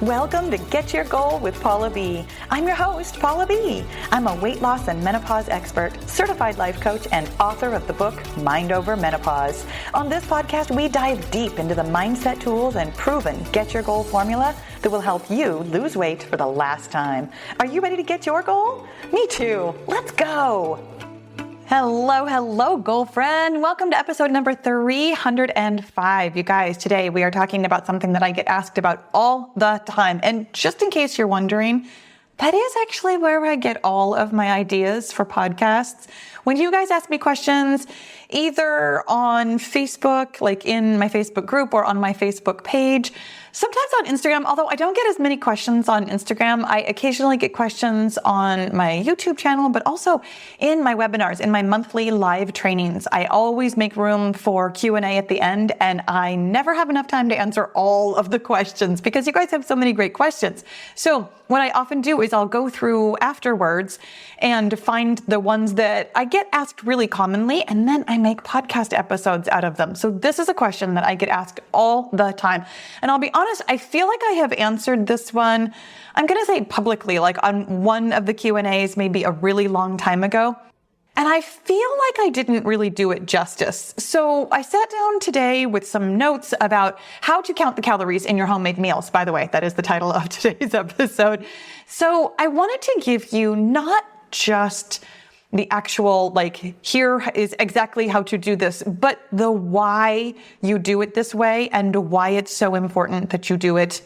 Welcome to Get Your Goal with Paula B. I'm your host, Paula B. I'm a weight loss and menopause expert, certified life coach, and author of the book, Mind Over Menopause. On this podcast, we dive deep into the mindset tools and proven Get Your Goal formula that will help you lose weight for the last time. Are you ready to get your goal? Me too. Let's go. Hello, goal friend. Welcome to episode number 305. You guys, today we are talking about something that I get asked about all the time. And just in case you're wondering, that is actually where I get all of my ideas for podcasts. When you guys ask me questions, either on Facebook, like in my Facebook group, or on my Facebook page, sometimes on Instagram, although I don't get as many questions on Instagram. I occasionally get questions on my YouTube channel, but also in my webinars, in my monthly live trainings. I always make room for Q&A at the end, and I never have enough time to answer all of the questions because you guys have so many great questions. So what I often do is I'll go through afterwards and find the ones that I get asked really commonly, and then I make podcast episodes out of them. So this is a question that I get asked all the time. And I'll be honest, I feel like I have answered this one, I'm going to say publicly, like on one of the Q&As maybe a really long time ago. And I feel like I didn't really do it justice. So I sat down today with some notes about how to count the calories in your homemade meals. By the way, that is the title of today's episode. So I wanted to give you not just the actual, like, here is exactly how to do this, but the why you do it this way and why it's so important that you do it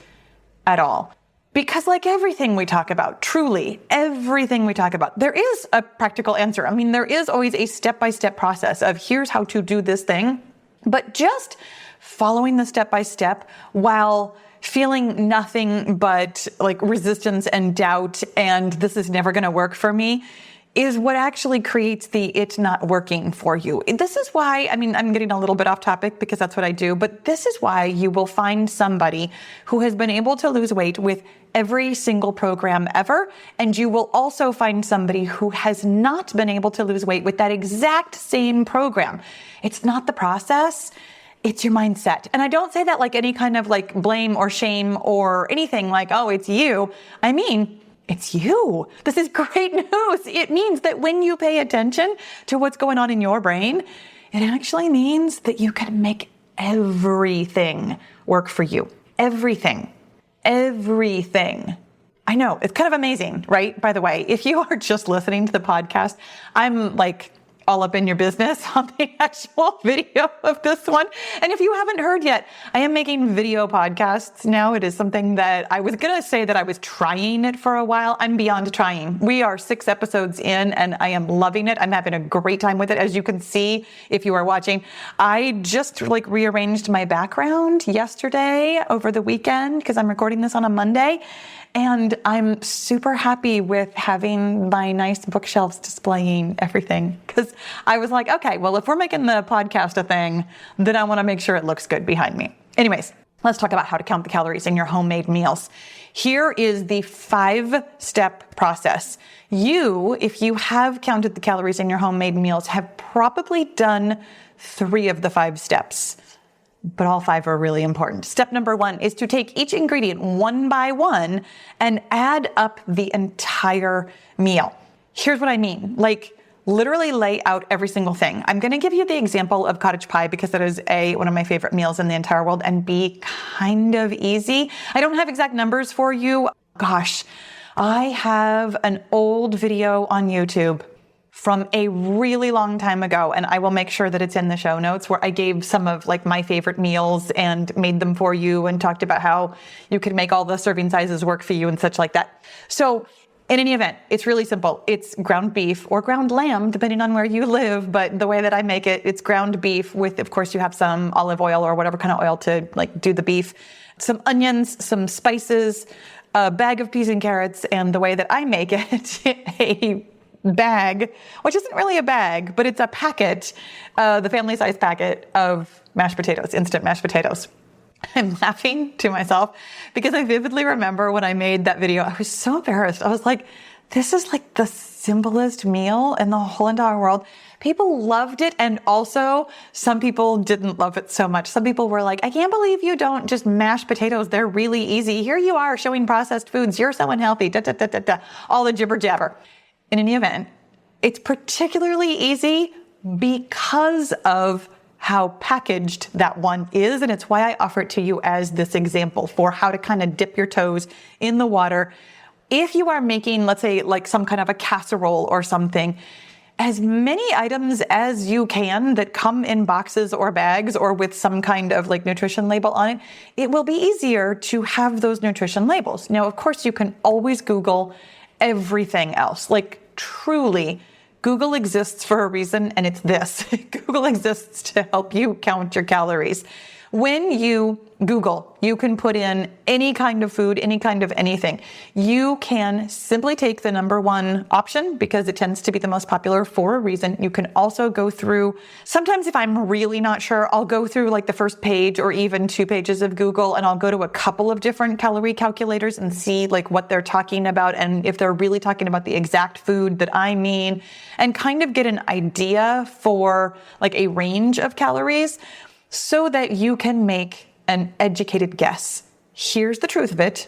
at all. Because like everything we talk about, truly everything we talk about, there is a practical answer. I mean, there is always a step-by-step process of here's how to do this thing, but just following the step-by-step while feeling nothing but like resistance and doubt and this is never going to work for me is what actually creates the it's not working for you. This is why, I mean, I'm getting a little bit off topic because that's what I do, but this is why you will find somebody who has been able to lose weight with every single program ever. And you will also find somebody who has not been able to lose weight with that exact same program. It's not the process. It's your mindset. And I don't say that like any kind of like blame or shame or anything like, oh, it's you. I mean, it's you. This is great news. It means that when you pay attention to what's going on in your brain, it actually means that you can make everything work for you. Everything. I know, it's kind of amazing, right? By the way, if you are just listening to the podcast, I'm like all up in your business on the actual video of this one. And if you haven't heard yet, I am making video podcasts now. It is something that I was going to say that I was trying it for a while. I'm beyond trying. We are 6 episodes in and I am loving it. I'm having a great time with it. As you can see, if you are watching, I just like rearranged my background yesterday over the weekend because I'm recording this on a Monday. And I'm super happy with having my nice bookshelves displaying everything. Because I was like, okay, well, if we're making the podcast a thing, then I want to make sure it looks good behind me. Anyways, let's talk about how to count the calories in your homemade meals. Here is the 5-step process. You, if you have counted the calories in your homemade meals, have probably done 3 of the 5 steps. But all 5 are really important. Step number 1 is to take each ingredient one by one and add up the entire meal. Here's what I mean. Like literally lay out every single thing. I'm going to give you the example of cottage pie because that is one of my favorite meals in the entire world and B, kind of easy. I don't have exact numbers for you. Gosh, I have an old video on YouTube from a really long time ago, and I will make sure that it's in the show notes where I gave some of like my favorite meals and made them for you and talked about how you can make all the serving sizes work for you and such like that. So in any event, it's really simple. It's ground beef or ground lamb, depending on where you live. But the way that I make it, it's ground beef with, of course, you have some olive oil or whatever kind of oil to like do the beef, some onions, some spices, a bag of peas and carrots. And the way that I make it, a bag, which isn't really a bag, but it's a packet, the family size packet of mashed potatoes, instant mashed potatoes. I'm laughing to myself because I vividly remember when I made that video, I was so embarrassed. I was like, this is like the simplest meal in the whole entire world. People loved it. And also some people didn't love it so much. Some people were like, I can't believe you don't just mash potatoes. They're really easy. Here you are showing processed foods. You're so unhealthy. Da, da, da, da, da. All the jibber jabber. In any event, it's particularly easy because of how packaged that one is. And it's why I offer it to you as this example for how to kind of dip your toes in the water. If you are making, let's say, like some kind of a casserole or something, as many items as you can that come in boxes or bags or with some kind of like nutrition label on it, it will be easier to have those nutrition labels. Now, of course, you can always Google everything else. Like truly, Google exists for a reason, and it's this. Google exists to help you count your calories. When you Google, you can put in any kind of food, any kind of anything. You can simply take the number one option because it tends to be the most popular for a reason. You can also go through, sometimes if I'm really not sure, I'll go through like the first page or even 2 pages of Google, and I'll go to a couple of different calorie calculators and see like what they're talking about and if they're really talking about the exact food that I mean, and kind of get an idea for like a range of calories, so that you can make an educated guess. Here's the truth of it.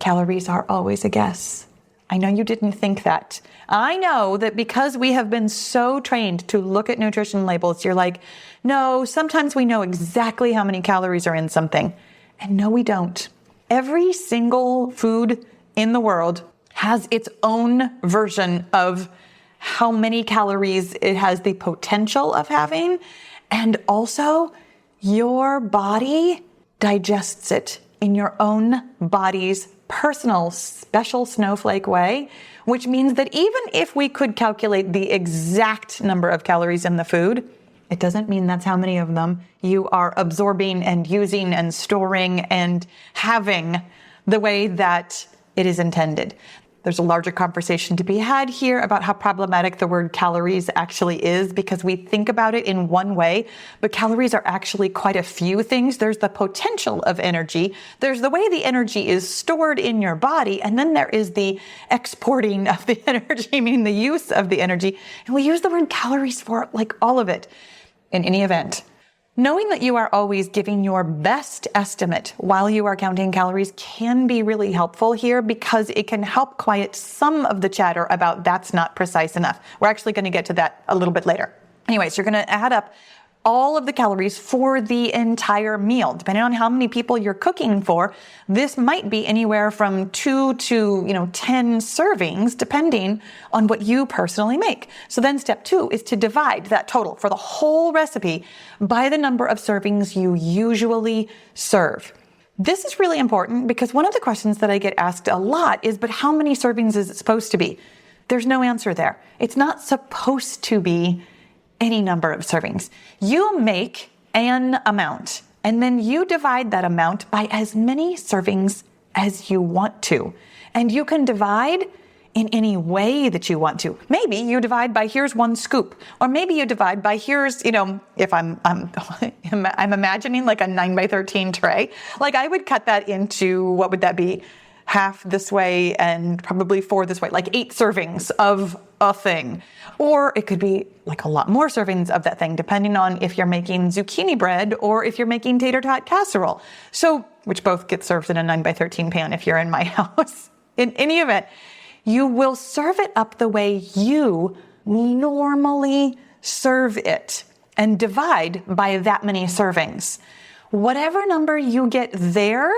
Calories are always a guess. I know you didn't think that. I know that because we have been so trained to look at nutrition labels, you're like, no, sometimes we know exactly how many calories are in something. And no, we don't. Every single food in the world has its own version of how many calories it has the potential of having. And also, your body digests it in your own body's personal, special snowflake way, which means that even if we could calculate the exact number of calories in the food, it doesn't mean that's how many of them you are absorbing and using and storing and having the way that it is intended. There's a larger conversation to be had here about how problematic the word calories actually is, because we think about it in one way, but calories are actually quite a few things. There's the potential of energy. There's the way the energy is stored in your body. And then there is the exporting of the energy, meaning the use of the energy. And we use the word calories for like all of it. In any event, knowing that you are always giving your best estimate while you are counting calories can be really helpful here, because it can help quiet some of the chatter about that's not precise enough. We're actually going to get to that a little bit later. Anyways, you're going to add up all of the calories for the entire meal. Depending on how many people you're cooking for, this might be anywhere from 2 to 10 servings, depending on what you personally make. So then step 2 is to divide that total for the whole recipe by the number of servings you usually serve. This is really important because one of the questions that I get asked a lot is, but how many servings is it supposed to be? There's no answer there. It's not supposed to be any number of servings. You make an amount, and then you divide that amount by as many servings as you want to. And you can divide in any way that you want to. Maybe you divide by here's 1 scoop, or maybe you divide by here's, if I'm imagining like a 9x13 tray, like I would cut that into, what would that be? Half this way and probably 4 this way, like 8 servings of a thing. Or it could be like a lot more servings of that thing, depending on if you're making zucchini bread or if you're making tater tot casserole. So, which both get served in a 9x13 pan if you're in my house. In any event, you will serve it up the way you normally serve it and divide by that many servings. Whatever number you get there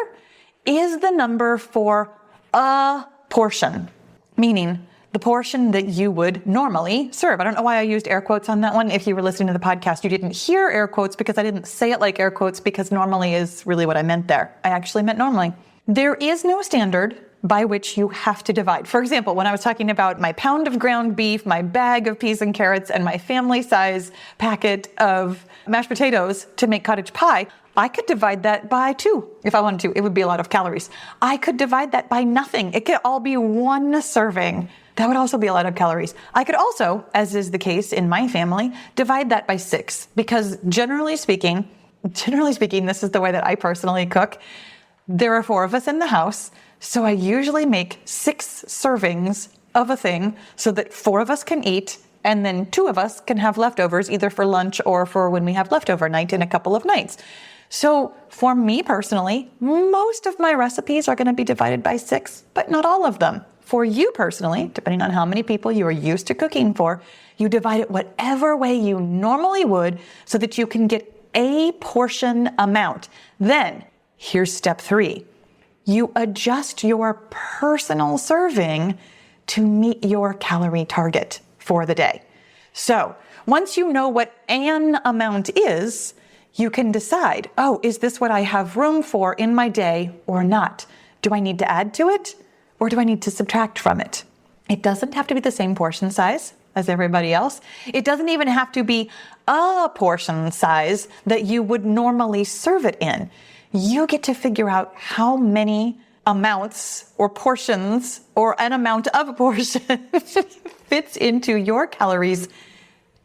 is the number for a portion, meaning the portion that you would normally serve. I don't know why I used air quotes on that one. If you were listening to the podcast, you didn't hear air quotes because I didn't say it like air quotes, because normally is really what I meant there. I actually meant normally. There is no standard by which you have to divide. For example, when I was talking about my pound of ground beef, my bag of peas and carrots, and my family size packet of mashed potatoes to make cottage pie, I could divide that by 2 if I wanted to. It would be a lot of calories. I could divide that by nothing. It could all be 1 serving. That would also be a lot of calories. I could also, as is the case in my family, divide that by 6, because generally speaking, this is the way that I personally cook. There are 4 of us in the house, so I usually make 6 servings of a thing so that 4 of us can eat, and then 2 of us can have leftovers either for lunch or for when we have leftover night in a couple of nights. So for me personally, most of my recipes are going to be divided by 6, but not all of them. For you personally, depending on how many people you are used to cooking for, you divide it whatever way you normally would so that you can get a portion amount. Then here's step 3. You adjust your personal serving to meet your calorie target for the day. So once you know what an amount is, you can decide, oh, is this what I have room for in my day or not? Do I need to add to it or do I need to subtract from it? It doesn't have to be the same portion size as everybody else. It doesn't even have to be a portion size that you would normally serve it in. You get to figure out how many amounts or portions or an amount of a portion fits into your calories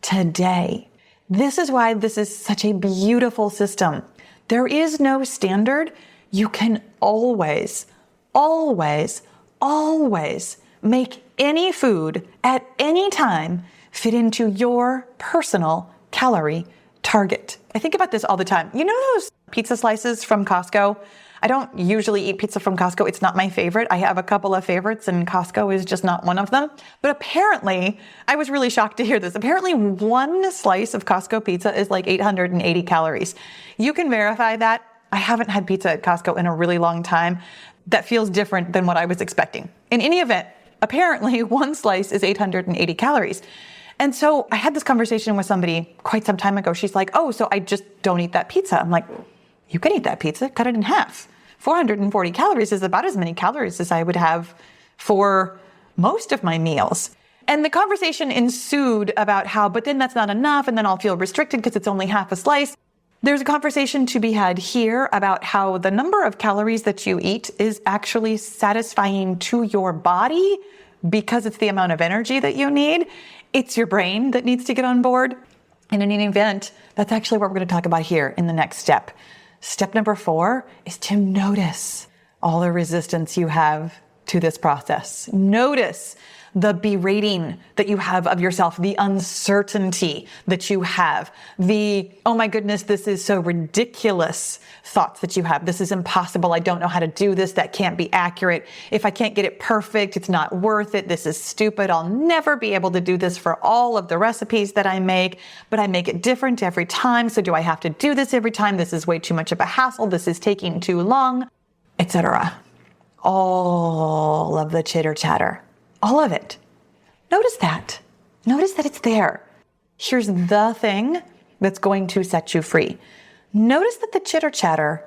today. This is why this is such a beautiful system. There is no standard. You can always, always, always make any food at any time fit into your personal calorie target. I think about this all the time. You know those pizza slices from Costco? I don't usually eat pizza from Costco. It's not my favorite. I have a couple of favorites and Costco is just not one of them. But apparently, I was really shocked to hear this. Apparently, one slice of Costco pizza is like 880 calories. You can verify that. I haven't had pizza at Costco in a really long time. That feels different than what I was expecting. In any event, apparently one slice is 880 calories. And so I had this conversation with somebody quite some time ago. She's like, oh, so I just don't eat that pizza. I'm like, you can eat that pizza, cut it in half. 440 calories is about as many calories as I would have for most of my meals. And the conversation ensued about how, but then that's not enough, and then I'll feel restricted because it's only half a slice. There's a conversation to be had here about how the number of calories that you eat is actually satisfying to your body because it's the amount of energy that you need. It's your brain that needs to get on board. And in any event, that's actually what we're going to talk about here in the next step. Step number 4 is to notice all the resistance you have to this process. Notice the berating that you have of yourself, the uncertainty that you have, the, oh my goodness, this is so ridiculous thoughts that you have. This is impossible. I don't know how to do this. That can't be accurate. If I can't get it perfect, it's not worth it. This is stupid. I'll never be able to do this for all of the recipes that I make, but I make it different every time. So do I have to do this every time? This is way too much of a hassle. This is taking too long, etc. All of the chitter chatter. All of it. Notice that. Notice that it's there. Here's the thing that's going to set you free. Notice that the chitter chatter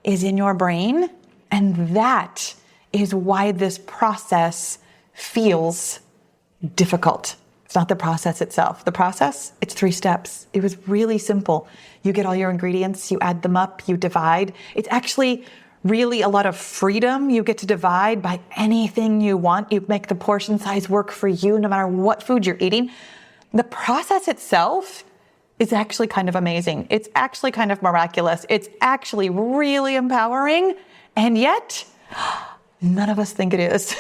is in your brain, and that is why this process feels difficult. It's not the process itself. The process, it's 3 steps. It was really simple. You get all your ingredients, you add them up, you divide. It's actually really a lot of freedom. You get to divide by anything you want. You make the portion size work for you no matter what food you're eating. The process itself is actually kind of amazing. It's actually kind of miraculous. It's actually really empowering. And yet, none of us think it is.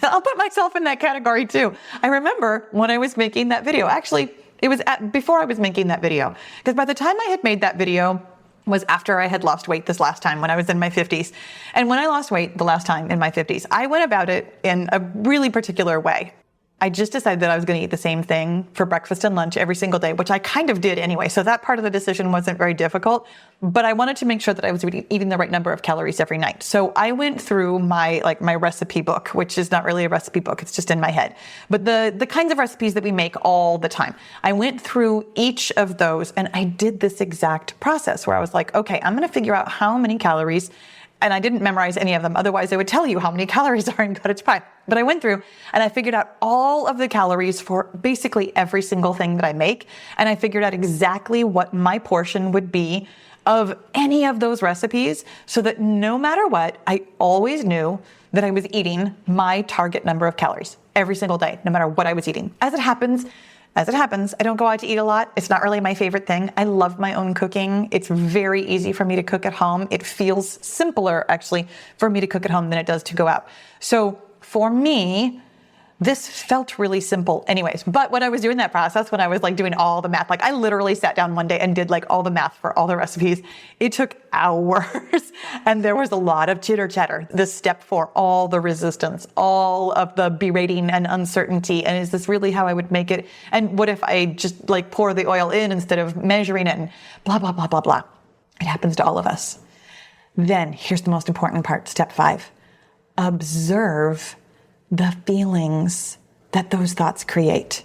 I'll put myself in that category too. I remember when I was making that video. Actually, it was before I was making that video. Because by the time I had made that video, was after I had lost weight this last time when I was in my 50s. And when I lost weight the last time in my 50s, I went about it in a really particular way. I just decided that I was going to eat the same thing for breakfast and lunch every single day, which I kind of did anyway. So that part of the decision wasn't very difficult, but I wanted to make sure that I was eating the right number of calories every night. So I went through my recipe book, which is not really a recipe book. It's just in my head. But the kinds of recipes that we make all the time, I went through each of those and I did this exact process where I was like, okay, I'm going to figure out how many calories. And I didn't memorize any of them. Otherwise, I would tell you how many calories are in cottage pie. But I went through and I figured out all of the calories for basically every single thing that I make. And I figured out exactly what my portion would be of any of those recipes so that no matter what, I always knew that I was eating my target number of calories every single day, no matter what I was eating. As it happens, I don't go out to eat a lot. It's not really my favorite thing. I love my own cooking. It's very easy for me to cook at home. It feels simpler, actually, for me to cook at home than it does to go out. So for me, This felt really simple anyways. But when I was doing that process, when I was like doing all the math, like I literally sat down one day and did like all the math for all the recipes. It took hours and there was a lot of chitter chatter. This step 4, all the resistance, all of the berating and uncertainty. And is this really how I would make it? And what if I just like pour the oil in instead of measuring it and blah, blah, blah, blah, blah. It happens to all of us. Then here's the most important part, step 5. Observe the feelings that those thoughts create.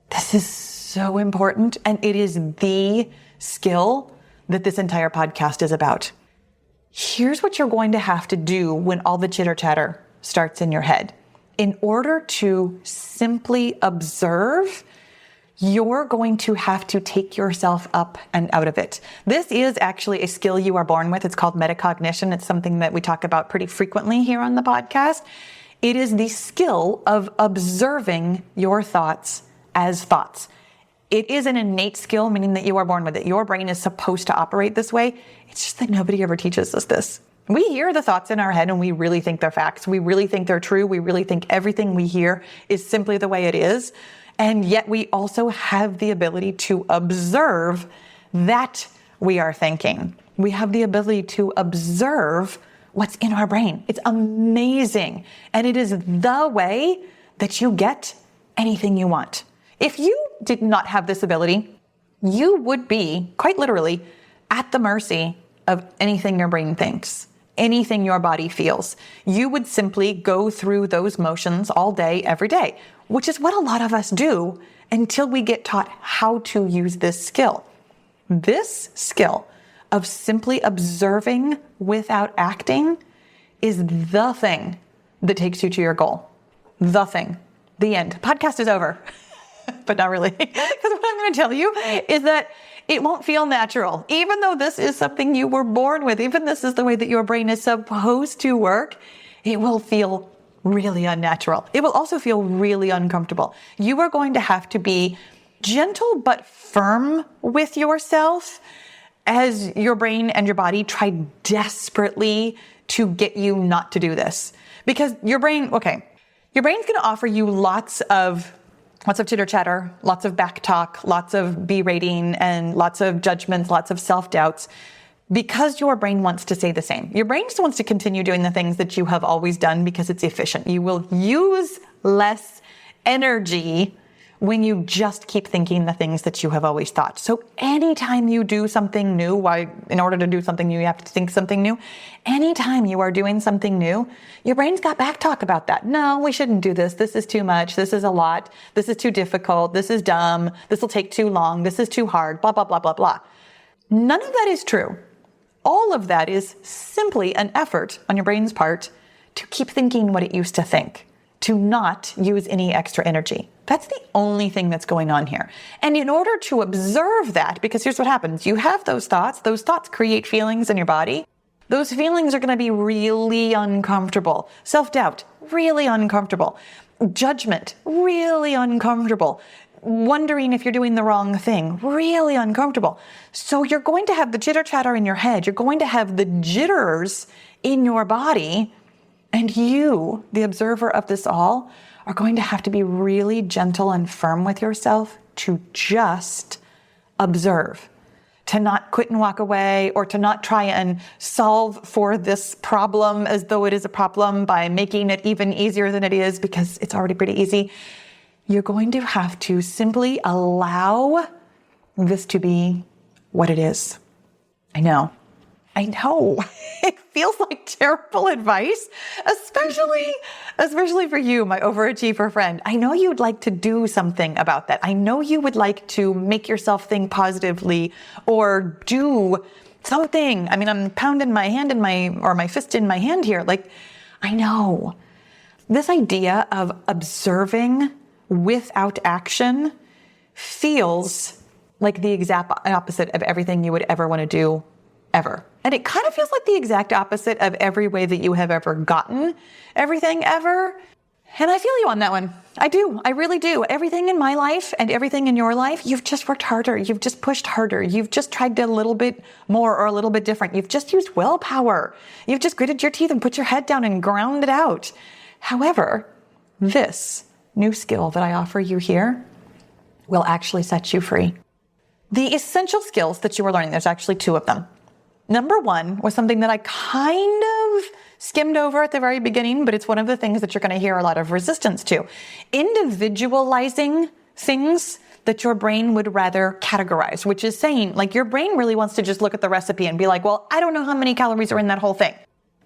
This is so important, and it is the skill that this entire podcast is about. Here's what you're going to have to do when all the chitter chatter starts in your head. In order to simply observe, you're going to have to take yourself up and out of it. This is actually a skill you are born with. It's called metacognition. It's something that we talk about pretty frequently here on the podcast. It is the skill of observing your thoughts as thoughts. It is an innate skill, meaning that you are born with it. Your brain is supposed to operate this way. It's just that nobody ever teaches us this. We hear the thoughts in our head and we really think they're facts. We really think they're true. We really think everything we hear is simply the way it is. And yet we also have the ability to observe that we are thinking. We have the ability to observe what's in our brain. It's amazing. And it is the way that you get anything you want. If you did not have this ability, you would be quite literally at the mercy of anything your brain thinks, anything your body feels. You would simply go through those motions all day, every day, which is what a lot of us do until we get taught how to use this skill. This skill of simply observing without acting is the thing that takes you to your goal. The thing. The end. Podcast is over. But not really. Because what I'm going to tell you is that it won't feel natural. Even though this is something you were born with, even this is the way that your brain is supposed to work, it will feel really unnatural. It will also feel really uncomfortable. You are going to have to be gentle but firm with yourself as your brain and your body try desperately to get you not to do this. Because your brain's going to offer you lots of chitter chatter, lots of back talk, lots of berating, and lots of judgments, lots of self-doubts, because your brain wants to say the same. Your brain just wants to continue doing the things that you have always done because it's efficient. You will use less energy when you just keep thinking the things that you have always thought. So anytime you do something new, in order to do something new, you have to think something new. Anytime you are doing something new, your brain's got back talk about that. No, we shouldn't do this. This is too much. This is a lot. This is too difficult. This is dumb. This will take too long. This is too hard. Blah, blah, blah, blah, blah. None of that is true. All of that is simply an effort on your brain's part to keep thinking what it used to think, to not use any extra energy. That's the only thing that's going on here. And in order to observe that, because here's what happens. You have those thoughts create feelings in your body. Those feelings are going to be really uncomfortable. Self-doubt, really uncomfortable. Judgment, really uncomfortable. Wondering if you're doing the wrong thing, really uncomfortable. So you're going to have the chitter chatter in your head. You're going to have the jitters in your body. And you, the observer of this all, are going to have to be really gentle and firm with yourself to just observe, to not quit and walk away, or to not try and solve for this problem as though it is a problem by making it even easier than it is, because it's already pretty easy. You're going to have to simply allow this to be what it is. I know. It feels like terrible advice, especially for you, my overachiever friend. I know you'd like to do something about that. I know you would like to make yourself think positively or do something. I mean, I'm pounding my hand my fist in my hand here. Like, I know. This idea of observing without action feels like the exact opposite of everything you would ever want to do, ever. And it kind of feels like the exact opposite of every way that you have ever gotten everything ever. And I feel you on that one. I do. I really do. Everything in my life and everything in your life, you've just worked harder. You've just pushed harder. You've just tried a little bit more or a little bit different. You've just used willpower. You've just gritted your teeth and put your head down and ground it out. However, this new skill that I offer you here will actually set you free. The essential skills that you are learning, there's actually two of them. Number one was something that I kind of skimmed over at the very beginning, but it's one of the things that you're going to hear a lot of resistance to. Individualizing things that your brain would rather categorize, which is saying, like, your brain really wants to just look at the recipe and be like, well, I don't know how many calories are in that whole thing.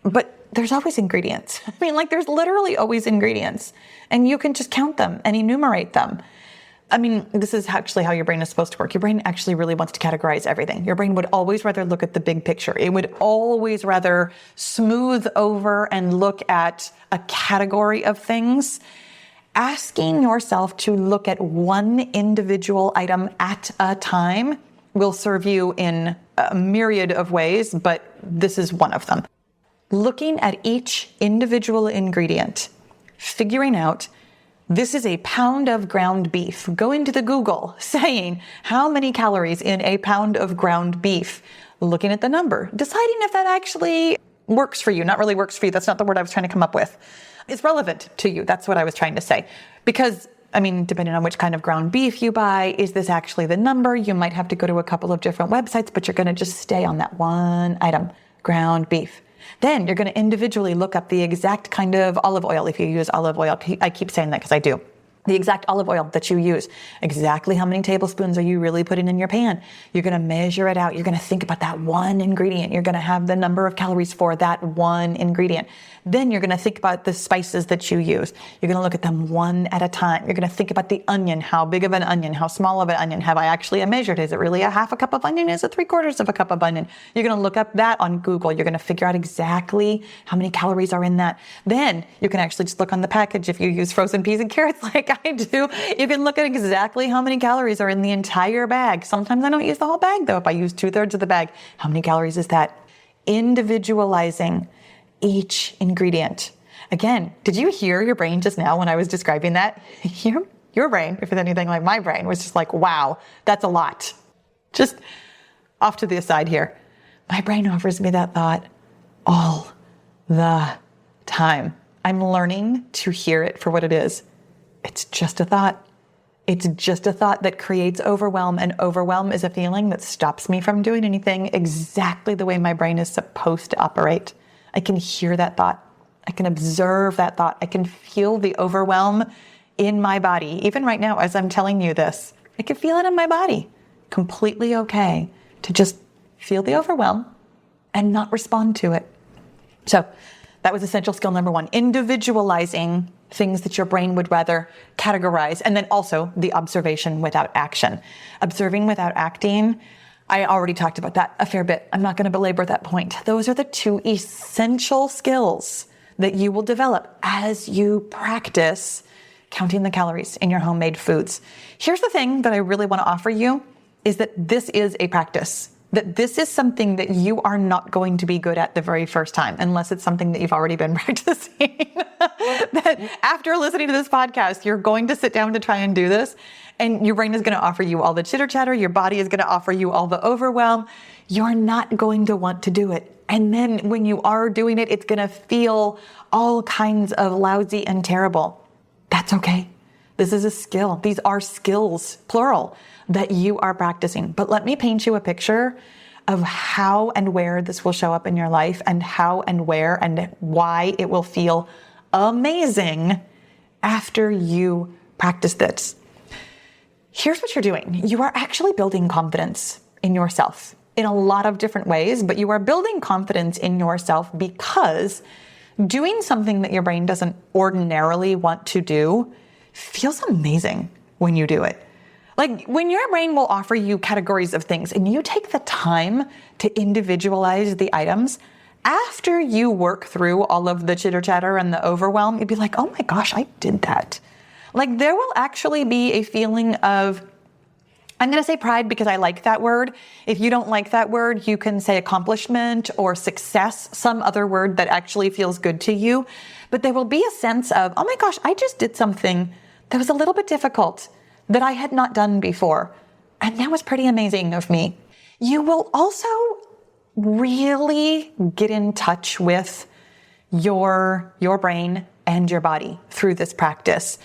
But there's always ingredients. I mean, like, there's literally always ingredients, and you can just count them and enumerate them. I mean, this is actually how your brain is supposed to work. Your brain actually really wants to categorize everything. Your brain would always rather look at the big picture. It would always rather smooth over and look at a category of things. Asking yourself to look at one individual item at a time will serve you in a myriad of ways, but this is one of them. Looking at each individual ingredient, figuring out, this is a pound of ground beef. Going to the Google, saying how many calories in a pound of ground beef, looking at the number, deciding if that actually works for you. Not really works for you. That's not the word I was trying to come up with. It's relevant to you. That's what I was trying to say. Because, I mean, depending on which kind of ground beef you buy, is this actually the number? You might have to go to a couple of different websites, but you're going to just stay on that one item, ground beef. Then you're going to individually look up the exact kind of olive oil, if you use olive oil. I keep saying that because I do. The exact olive oil that you use. Exactly how many tablespoons are you really putting in your pan? You're going to measure it out. You're going to think about that one ingredient. You're going to have the number of calories for that one ingredient. Then you're going to think about the spices that you use. You're going to look at them one at a time. You're going to think about the onion. How big of an onion? How small of an onion? Have I actually measured? Is it really a half a cup of onion? Is it 3/4 of a cup of onion? You're going to look up that on Google. You're going to figure out exactly how many calories are in that. Then you can actually just look on the package. If you use frozen peas and carrots like I do, you can look at exactly how many calories are in the entire bag. Sometimes I don't use the whole bag though. If I use 2/3 of the bag, how many calories is that? Individualizing each ingredient. Again, did you hear your brain just now when I was describing that? Your brain, if it's anything like my brain, was just like, wow, that's a lot. Just off to the aside here. My brain offers me that thought all the time. I'm learning to hear it for what it is. It's just a thought. It's just a thought that creates overwhelm, and overwhelm is a feeling that stops me from doing anything exactly the way my brain is supposed to operate. I can hear that thought. I can observe that thought. I can feel the overwhelm in my body. Even right now, as I'm telling you this, I can feel it in my body. Completely okay to just feel the overwhelm and not respond to it. So that was essential skill number one, individualizing things that your brain would rather categorize. And then also the observation without action. Observing without acting, I already talked about that a fair bit. I'm not going to belabor that point. Those are the two essential skills that you will develop as you practice counting the calories in your homemade foods. Here's the thing that I really want to offer you is that this is a practice. That this is something that you are not going to be good at the very first time, unless it's something that you've already been practicing. That after listening to this podcast, you're going to sit down to try and do this, and your brain is going to offer you all the chitter chatter. Your body is going to offer you all the overwhelm. You're not going to want to do it. And then when you are doing it, it's going to feel all kinds of lousy and terrible. That's okay. This is a skill. These are skills, plural, that you are practicing. But let me paint you a picture of how and where this will show up in your life, and how and where and why it will feel amazing after you practice this. Here's what you're doing. You are actually building confidence in yourself in a lot of different ways, but you are building confidence in yourself because doing something that your brain doesn't ordinarily want to do feels amazing when you do it. Like when your brain will offer you categories of things and you take the time to individualize the items, after you work through all of the chitter chatter and the overwhelm, you'd be like, oh my gosh, I did that. Like there will actually be a feeling of, I'm going to say pride because I like that word. If you don't like that word, you can say accomplishment or success, some other word that actually feels good to you. But there will be a sense of, oh my gosh, I just did something that was a little bit difficult that I had not done before. And that was pretty amazing of me. You will also really get in touch with your brain and your body through this practice.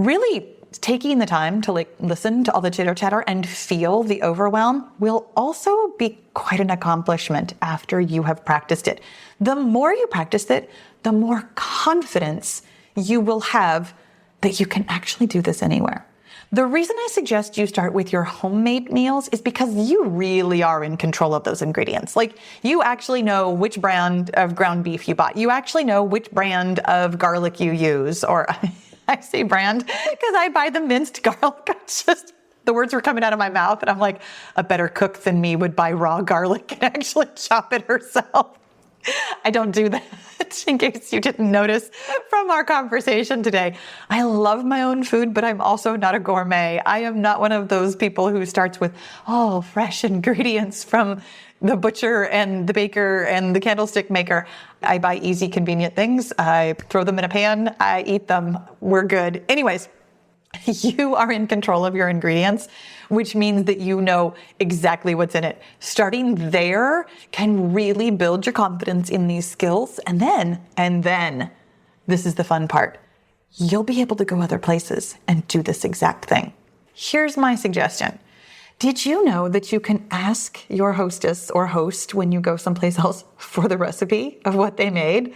really taking the time to listen to all the chitter chatter and feel the overwhelm will also be quite an accomplishment after you have practiced it. The more you practice it, the more confidence you will have that you can actually do this anywhere. The reason I suggest you start with your homemade meals is because you really are in control of those ingredients. You actually know which brand of ground beef you bought. You actually know which brand of garlic you use, or I say brand because I buy the minced garlic. It's just, the words were coming out of my mouth and I'm like, a better cook than me would buy raw garlic and actually chop it herself. I don't do that, in case you didn't notice from our conversation today. I love my own food, but I'm also not a gourmet. I am not one of those people who starts with all fresh ingredients from the butcher and the baker and the candlestick maker. I buy easy, convenient things. I throw them in a pan. I eat them. We're good. Anyways, you are in control of your ingredients, which means that you know exactly what's in it. Starting there can really build your confidence in these skills. And then, this is the fun part. You'll be able to go other places and do this exact thing. Here's my suggestion. Did you know that you can ask your hostess or host when you go someplace else for the recipe of what they made?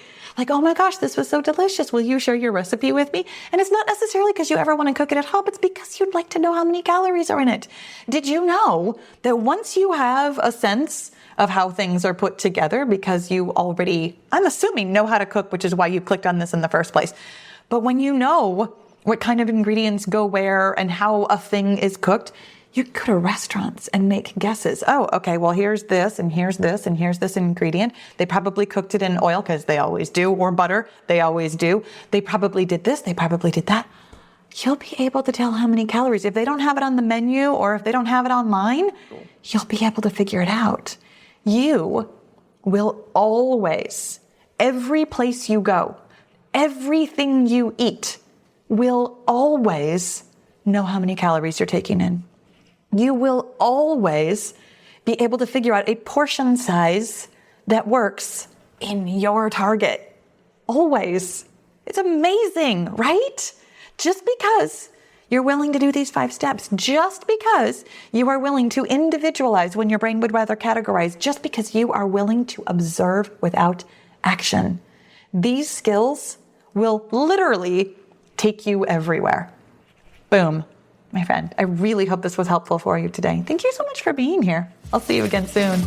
Oh my gosh, this was so delicious. Will you share your recipe with me? And it's not necessarily because you ever want to cook it at home. It's because you'd like to know how many calories are in it. Did you know that once you have a sense of how things are put together, because you already, I'm assuming, know how to cook, which is why you clicked on this in the first place. But when you know what kind of ingredients go where and how a thing is cooked, you go to restaurants and make guesses. Oh, okay, well, here's this, and here's this, and here's this ingredient. They probably cooked it in oil, because they always do, or butter, they always do. They probably did this, they probably did that. You'll be able to tell how many calories. If they don't have it on the menu, or if they don't have it online, you'll be able to figure it out. You will always, every place you go, everything you eat, will always know how many calories you're taking in. You will always be able to figure out a portion size that works in your target. Always. It's amazing, right? Just because you're willing to do these 5 steps, just because you are willing to individualize when your brain would rather categorize, just because you are willing to observe without action. These skills will literally take you everywhere. Boom. My friend, I really hope this was helpful for you today. Thank you so much for being here. I'll see you again soon.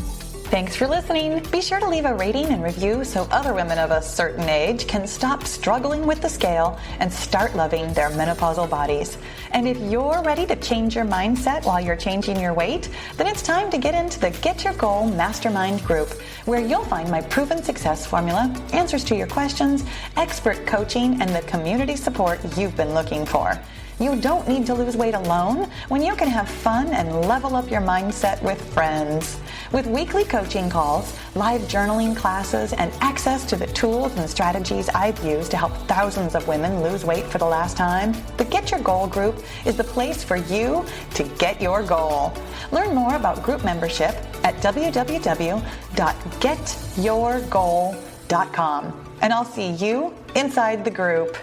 Thanks for listening. Be sure to leave a rating and review so other women of a certain age can stop struggling with the scale and start loving their menopausal bodies. And if you're ready to change your mindset while you're changing your weight, then it's time to get into the Get Your Goal Mastermind group, where you'll find my proven success formula, answers to your questions, expert coaching, and the community support you've been looking for. You don't need to lose weight alone when you can have fun and level up your mindset with friends. With weekly coaching calls, live journaling classes, and access to the tools and strategies I've used to help thousands of women lose weight for the last time, the Get Your Goal group is the place for you to get your goal. Learn more about group membership at www.getyourgoal.com. And I'll see you inside the group.